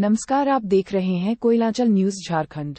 नमस्कार, आप देख रहे हैं Koylanchal news Jharkhand.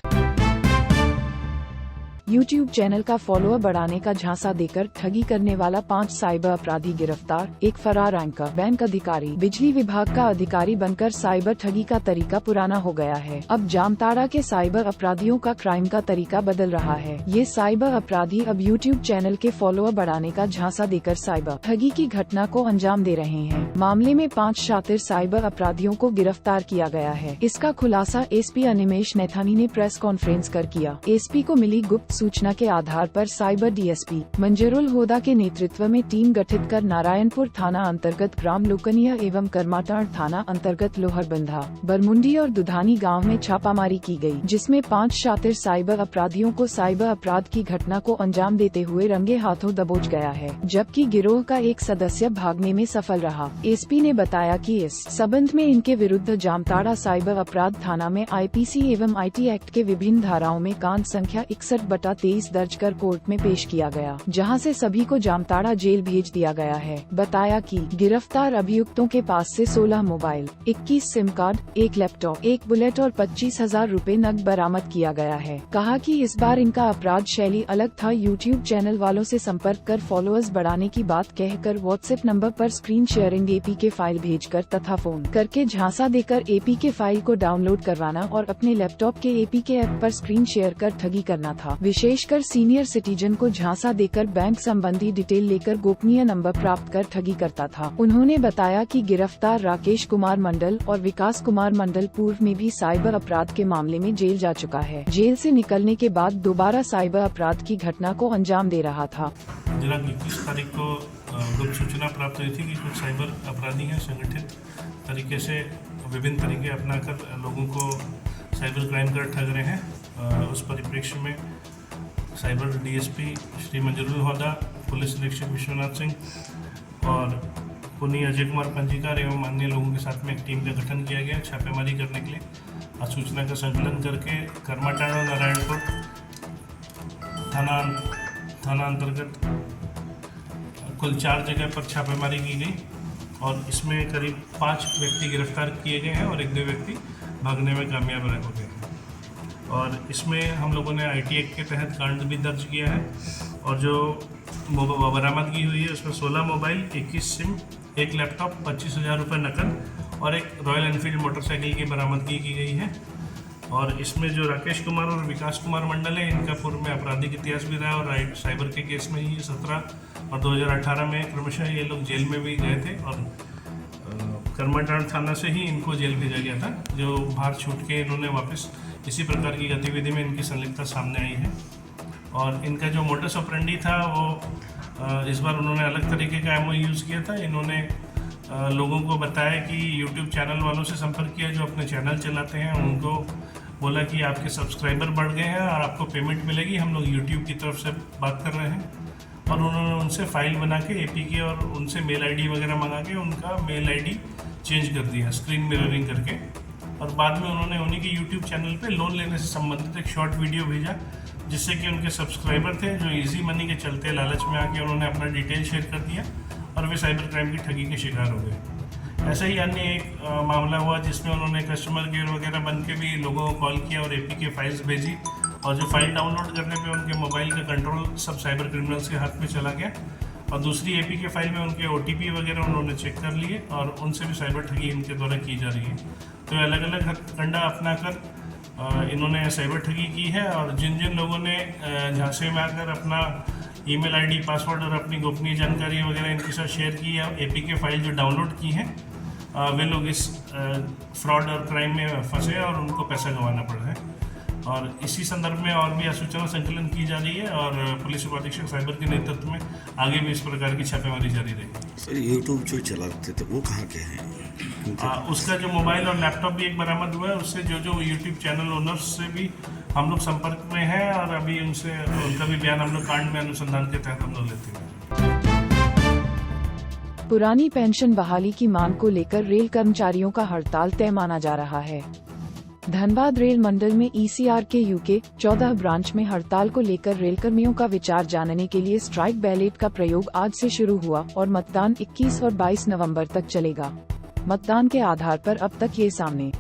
YouTube channel का फॉलोअर बढ़ाने का झांसा देकर ठगी करने वाला 5 साइबर अपराधी गिरफ्तार। एक फरार एंकर बैंक अधिकारी बिजली विभाग का अधिकारी बनकर साइबर ठगी का तरीका पुराना हो गया है। अब जामताड़ा के साइबर अपराधियों का क्राइम का तरीका बदल रहा है। ये साइबर अपराधी अब YouTube चैनल के फॉलोअर बढ़ाने का झांसा देकर साइबर ठगी की घटना को अंजाम दे रहे हैं। मामले में 5 शातिर साइबर अपराधियों को गिरफ्तार किया गया है। इसका खुलासा एसपी अनिमेश नैथानी ने प्रेस कॉन्फ्रेंस कर किया। एसपी को मिली गुप्त सूचना के आधार पर साइबर डीएसपी मंजरुल होदा के नेतृत्व में टीम गठित कर नारायणपुर थाना अंतर्गत ग्राम लोकनिया एवं करमाटाड़ थाना अंतर्गत लोहरबंधा, बरमुंडी और दुधानी गांव में छापामारी की गई, जिसमें 5 शातिर साइबर अपराधियों को साइबर अपराध की घटना को अंजाम देते हुए रंगे हाथों दबोच गया है, जबकि गिरोह का एक सदस्य भागने में सफल रहा। एसपी ने बताया कि इस संबंध में इनके विरुद्ध जामताड़ा साइबर अपराध थाना में आईपीसी एवं आईटी एक्ट के विभिन्न धाराओं में कांड संख्या 61/23 दर्ज कर कोर्ट में पेश किया गया, जहां से सभी को जामताड़ा जेल भेज दिया गया है। बताया कि गिरफ्तार अभियुक्तों के पास से 16 mobile, 21 SIM card, 1 laptop, 1 bullet और 25,000 रूपए नकद बरामद किया गया है। कहा कि इस बार इनका अपराध शैली अलग था। यूट्यूब चैनल वालों से संपर्क कर फॉलोअर्स बढ़ाने की बात कहकर व्हाट्सएप नंबर पर स्क्रीन शेयरिंग एपीके फाइल भेजकर तथा फोन करके झांसा देकर एपीके फाइल को डाउनलोड करवाना और अपने लैपटॉप के एपीके ऐप पर स्क्रीन शेयर कर ठगी करना था। विशेषकर सीनियर सिटीजन को झांसा देकर बैंक संबंधी डिटेल लेकर गोपनीय नंबर प्राप्त कर ठगी करता था। उन्होंने बताया कि गिरफ्तार राकेश कुमार मंडल और विकास कुमार मंडल पूर्व में भी साइबर अपराध के मामले में जेल जा चुका है। जेल से निकलने के बाद दोबारा साइबर अपराध की घटना को अंजाम दे रहा था। दिनांक 21 तारीख को गुप्त सूचना प्राप्त हुई थी कि कुछ साइबर अपराधी हैं संगठित तरीके से विभिन्न तरीके अपनाकर लोगों को साइबर क्राइम कर ठग रहे हैं। उस परिप्रेक्ष्य में साइबर डीएसपी श्री मंजरुल होदा, पुलिस निरीक्षक विश्वनाथ सिंह और पुनी अजय कुमार पंजीकार एवं अन्य लोगों के साथ में एक टीम का गठन किया गया छापेमारी करने के लिए। सूचना का संकलन करके करमाटाड़ और नारायणपुर थाना अंतर्गत कुल 4 जगह पर छापेमारी की गई और इसमें करीब 5 व्यक्ति गिरफ्तार किए गए हैं और 1-2 व्यक्ति भागने में कामयाब हो गए हैं। और इसमें हम लोगों ने आईटी एक्ट के तहत कांड भी दर्ज किया है और जो बरामदगी हुई है उसमें 16 मोबाइल, 21 सिम, 1 लैपटॉप, 25,000 रुपये नकद और एक रॉयल एनफील्ड मोटरसाइकिल की बरामदगी की गई है। और इसमें जो राकेश कुमार और विकास कुमार मंडल है, इनका पूर्व में आपराधिक इतिहास भी रहा और साइबर के केस में ही 17 और 2018 में क्रमशः ये लोग जेल में भी गए थे और करमाटाड़ थाना से ही इनको जेल भेजा गया था, जो बाहर छूट के इन्होंने वापस इसी प्रकार की गतिविधि में इनकी संलिप्तता सामने आई है। और इनका जो मोडस ऑपरेंडी था वो इस बार उन्होंने अलग तरीके का एमओ यूज़ किया था। इन्होंने लोगों को बताया कि यूट्यूब चैनल वालों से संपर्क किया जो अपने चैनल चलाते हैं, उनको बोला कि आपके सब्सक्राइबर बढ़ गए हैं और आपको पेमेंट मिलेगी, हम लोग यूट्यूब की तरफ से बात कर रहे हैं। और उन्होंने उनसे फाइल बना के एपीके और उनसे मेल आईडी वगैरह मंगा के उनका मेल आईडी चेंज कर दिया स्क्रीन मिररिंग करके। और बाद में उन्होंने उन्हीं के यूट्यूब चैनल पे लोन लेने से संबंधित एक शॉर्ट वीडियो भेजा, जिससे कि उनके सब्सक्राइबर थे जो इजी मनी के चलते लालच में आके उन्होंने अपना डिटेल शेयर कर दिया और वे साइबर क्राइम की ठगी के शिकार हो गए। ऐसा ही अन्य एक मामला हुआ जिसमें उन्होंने कस्टमर केयर वगैरह बन के भी लोगों को कॉल किया और एपीके फाइल्स भेजी और जो फाइल डाउनलोड करने पे उनके मोबाइल का कंट्रोल सब साइबर क्रिमिनल्स के हाथ में चला गया और दूसरी एपीके फाइल में उनके ओटीपी वगैरह उन्होंने चेक कर लिए और उनसे भी साइबर ठगी इनके द्वारा की जा रही है। तो अलग अलग हथकंडा अपनाकर इन्होंने साइबर ठगी की है और जिन जिन लोगों ने झांसे में आकर अपना ईमेल आईडी, पासवर्ड और अपनी गोपनीय जानकारी वगैरह इनके साथ शेयर की है, एपीके फाइल जो डाउनलोड की है, वे लोग इस फ्रॉड और क्राइम में फंसे और उनको पैसा गंवाना पड़ा है। और इसी संदर्भ में और भी सूचना संकलन की जा रही है और पुलिस उपाधीक्षक साइबर के नेतृत्व में आगे भी इस प्रकार की छापेमारी जारी रहेगी। सर, यूट्यूब जो चलाते थे वो कहाँ के हैं? उसका जो मोबाइल और लैपटॉप भी एक बरामद हुआ है। उससे जो यूट्यूब चैनल ओनर्स से भी हम लोग संपर्क में हैं और अभी उनका भी बयान हम लोग कांड में अनुसंधान के तहत हम लोग लेते हैं। पुरानी पेंशन बहाली की मांग को लेकर रेल कर्मचारियों का हड़ताल तय माना जा रहा है। धनबाद रेल मंडल में ईसीआर के यूके 14 ब्रांच में हड़ताल को लेकर रेल कर्मियों का विचार जानने के लिए स्ट्राइक बैलेट का प्रयोग आज से शुरू हुआ और मतदान 21 और 22 नवंबर तक चलेगा। मतदान के आधार पर अब तक ये सामने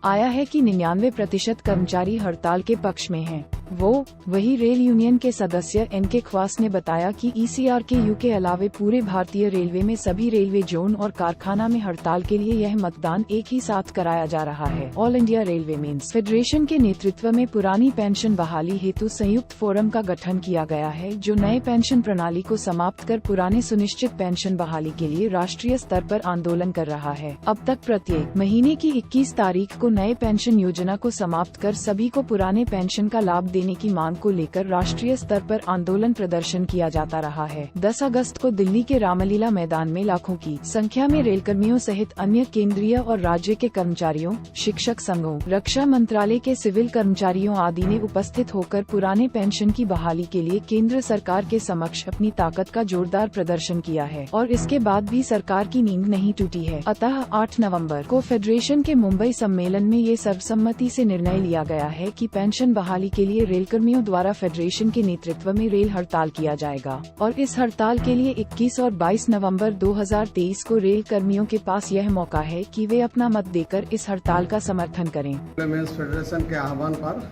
आया है कि 99% कर्मचारी हड़ताल के पक्ष में हैं। वही रेल यूनियन के सदस्य एनके ख्वास ने बताया कि ECRKU के अलावे पूरे भारतीय रेलवे में सभी रेलवे जोन और कारखाना में हड़ताल के लिए यह मतदान एक ही साथ कराया जा रहा है। All India railway men's federation के नेतृत्व में पुरानी पेंशन बहाली हेतु संयुक्त फोरम का गठन किया गया है, जो नए पेंशन प्रणाली को समाप्त कर पुराने सुनिश्चित पेंशन बहाली के लिए राष्ट्रीय स्तर पर आंदोलन कर रहा है। अब तक प्रत्येक महीने की 21 तारीख को नए पेंशन योजना को समाप्त कर सभी को पुराने पेंशन का लाभ देने की मांग को लेकर राष्ट्रीय स्तर पर आंदोलन प्रदर्शन किया जाता रहा है। 10 अगस्त को दिल्ली के रामलीला मैदान में लाखों की संख्या में रेलकर्मियों सहित अन्य केंद्रीय और राज्य के कर्मचारियों, शिक्षक संघों, रक्षा मंत्रालय के सिविल कर्मचारियों आदि ने उपस्थित होकर पुराने पेंशन की बहाली के लिए केंद्र सरकार के समक्ष अपनी ताकत का जोरदार प्रदर्शन किया है और इसके बाद भी सरकार की नींद नहीं टूटी है। अतः 8 नवंबर को फेडरेशन के मुंबई सम्मेलन में ये सर्वसम्मति से निर्णय लिया गया है कि पेंशन बहाली के लिए रेलकर्मियों द्वारा फेडरेशन के नेतृत्व में रेल हड़ताल किया जाएगा और इस हड़ताल के लिए 21 और 22 नवंबर 2023 को रेल कर्मियों के पास यह मौका है कि वे अपना मत देकर इस हड़ताल का समर्थन करें। मेंस फेडरेशन के आह्वान पर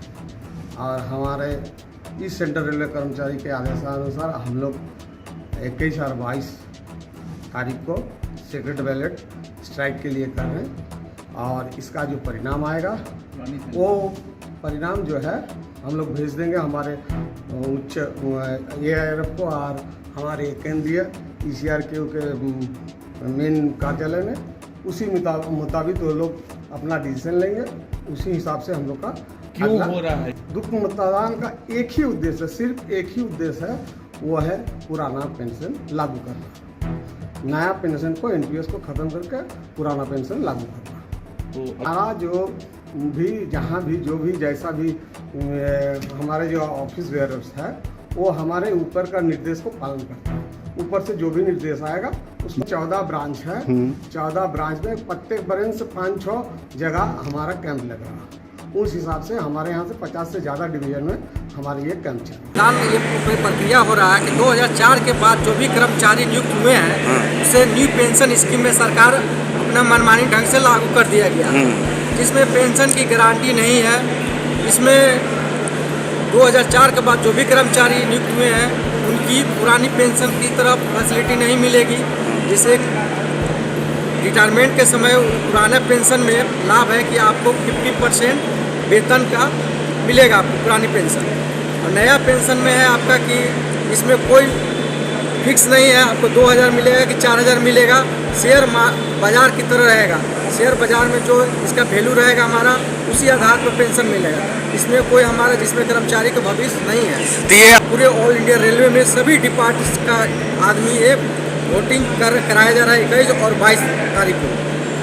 और हमारे ईस्ट सेंट्रल रेलवे कर्मचारी के आदेशानुसार हम लोग 21 और 22 तारीख को सेक्रेट बैलेट स्ट्राइक के लिए कर रहे हैं और इसका जो परिणाम आएगा वो परिणाम जो है हम लोग भेज देंगे हमारे उच्च AIRF को और हमारे केंद्रीय ECRKU के मेन कार्यालय में। उसी मुताबिक वो लोग अपना डिसीजन लेंगे। उसी हिसाब से हम लोग का क्यों हो रहा है दुख मतदान का एक ही उद्देश्य, सिर्फ एक ही उद्देश्य है, वो है पुराना पेंशन लागू करना। नया पेंशन को NPS को खत्म करके पुराना पेंशन लागू करना। हमारा जो भी जहाँ भी जो भी जैसा भी हमारे जो ऑफिस वेयरर्स है वो हमारे ऊपर का निर्देश को पालन करता है। ऊपर से जो भी निर्देश आएगा उसमें 14 ब्रांच है। 14 ब्रांच में प्रत्येक ब्रांच से 5-6 जगह हमारा कैंप लग रहा है। उस हिसाब से हमारे यहाँ से 50 से ज़्यादा डिवीजन में हमारे ये कैंप चल रहा है। ये प्रक्रिया हो रहा है कि 2004 के बाद जो भी कर्मचारी नियुक्त हुए हैं उसे न्यू पेंशन स्कीम में सरकार अपना मनमानी ढंग से लागू कर दिया गया, जिसमें पेंशन की गारंटी नहीं है। इसमें 2004 के बाद जो भी कर्मचारी नियुक्त हुए हैं उनकी पुरानी पेंशन की तरफ फैसिलिटी नहीं मिलेगी, जिससे रिटायरमेंट के समय पुराने पेंशन में लाभ है कि आपको 50% वेतन का मिलेगा आपको पुरानी पेंशन, और नया पेंशन में है आपका कि इसमें कोई फिक्स नहीं है, आपको 2000 मिलेगा कि 4000 मिलेगा। शेयर बाजार की तरह रहेगा। शेयर बाजार में जो इसका वैल्यू रहेगा हमारा, उसी आधार पर पेंशन मिलेगा। इसमें कोई हमारा जिसमें कर्मचारी का भविष्य नहीं है। पूरे ऑल इंडिया रेलवे में सभी डिपार्टमेंट्स का आदमी ये वोटिंग कराया जा रहा है 21 और 22 तारीख को।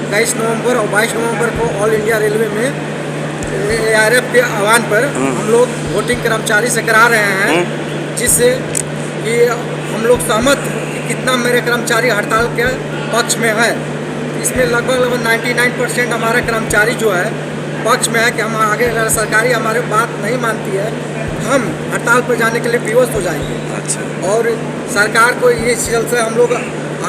21 नवंबर और 22 नवंबर को ऑल इंडिया रेलवे में AIRF के आह्वान पर हम लोग वोटिंग कर्मचारी से करा रहे हैं, जिससे कि हम लोग सहमत कि कितना मेरे कर्मचारी हड़ताल के पक्ष में है। इसमें लगभग 99% हमारे कर्मचारी जो है पक्ष में है कि हम आगे अगर सरकारी हमारे बात नहीं मानती है हम हड़ताल पर जाने के लिए विवश हो जाएंगे। अच्छा। और सरकार को ये सिलसिले हम लोग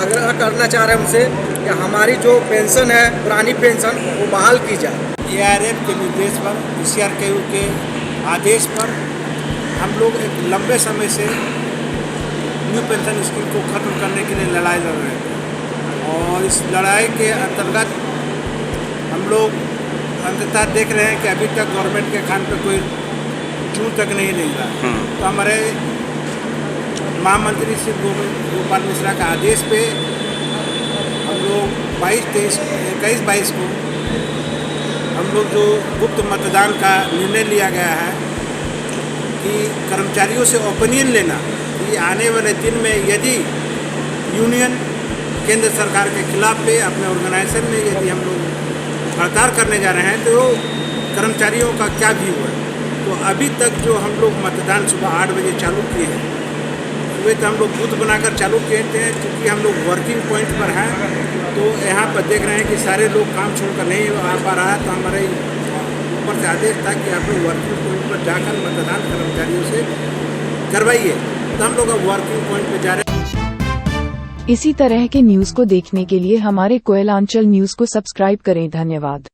आग्रह करना चाह रहे हैं उनसे कि हमारी जो पेंशन है पुरानी पेंशन वो बहाल की जाए। AIRF के निर्देश पर, ECRKU के आदेश पर हम लोग एक लंबे समय से न्यू पेंशन स्कीम को ख़त्म करने के लिए लड़ाई लड़ रहे थे, और इस लड़ाई के अंतर्गत हम लोग अंततः देख रहे हैं कि अभी तक गवर्नमेंट के खान पे कोई चून तक नहीं मिल रहा। तो हमारे महामंत्री श्री गोपाल मिश्रा का आदेश पे हम लोग 21-22 को हम लोग जो गुप्त मतदान का निर्णय लिया गया है कि कर्मचारियों से ओपिनियन लेना कि आने वाले दिन में यदि यूनियन केंद्र सरकार के खिलाफ पे अपने ऑर्गेनाइजेशन में यदि हम लोग हड़ताल करने जा रहे हैं तो कर्मचारियों का क्या व्यू है। तो अभी तक जो हम लोग मतदान सुबह 8 बजे चालू किए हैं, सुबह तो हम लोग बूथ बनाकर चालू किए थे, क्योंकि हम लोग वर्किंग पॉइंट पर हैं। तो यहाँ पर देख रहे हैं कि सारे लोग काम छोड़कर नहीं आ पा रहा है, तो हमारे ऊपर से आदेश था कि आप लोग वर्किंग पॉइंट पर जाकर मतदान कर्मचारियों से करवाइए। तो हम लोग अब वर्किंग पॉइंट पर जा रहे हैं। इसी तरह के न्यूज़ को देखने के लिए हमारे कोयलांचल न्यूज़ को सब्सक्राइब करें। धन्यवाद।